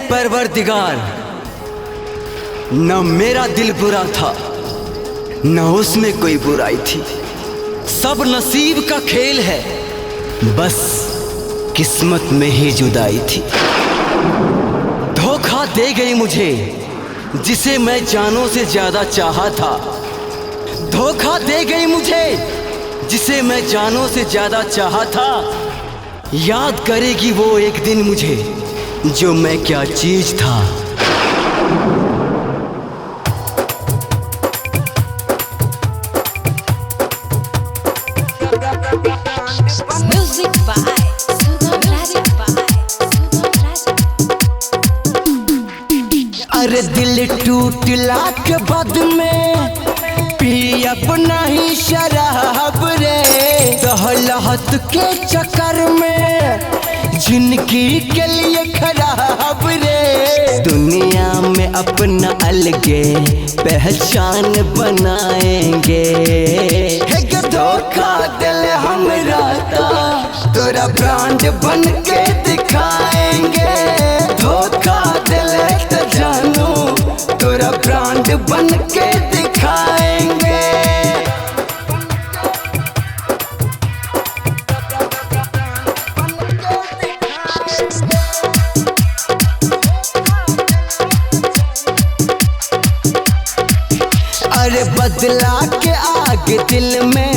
परवरदिगार, न मेरा दिल बुरा था न उसमें कोई बुराई थी। सब नसीब का खेल है, बस किस्मत में ही जुदाई थी। धोखा दे गई मुझे जिसे मैं जानों से ज्यादा चाहा था। धोखा दे गई मुझे जिसे मैं जानों से ज्यादा चाहा था। याद करेगी वो एक दिन मुझे जो मैं क्या चीज था। Music by Sudham Raja. अरे दिल टूटला के बाद में पी अपना ही शराब रे। दहलत के चक्कर में जिंदगी के लिए खराब रे। दुनिया में अपना अलगे पहचान बनाएंगे। धोखा दिल हमरा तोरा ब्रांड बन के दिखाएंगे। धोखा दिल तो जानू तोरा ब्रांड बन के दिखाएंगे। अरे बदला के आगे दिल में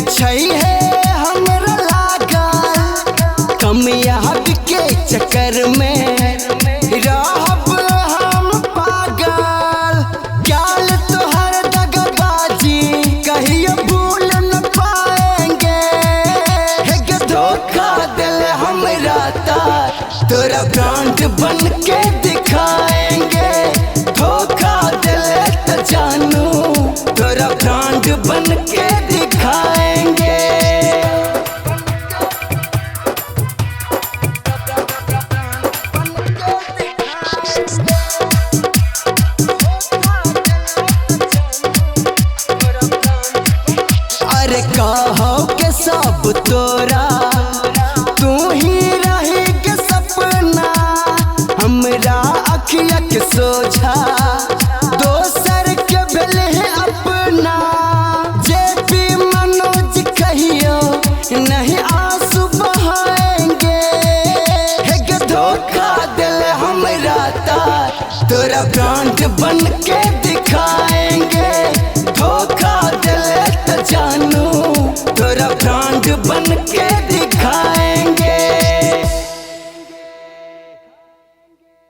छई है हमरा लागल। कामयाब के चक्कर में रहब हम पागल। क्याल तोहर दगाबाजी कहियो भूल न पाएंगे। धोखा दिल हमरा तोरा ब्रांड बन के दिखाएंगे। धोखा दिल तो जानू तोरा ब्रांड बन के दिखाएंगे। अरे कहो के सब तोरा तू ही रही के सपना। हमरा अखिया के सोझा दोसर के भेल है अपना। जे भी मनोज कहियो नहीं आंसू बहाएंगे। धोखा दिल हमरा तोरा ब्रांड बन के दिखाएंगे। धोखा दिल तो जानू तोरा ब्रांड बन के दिखाएंगे।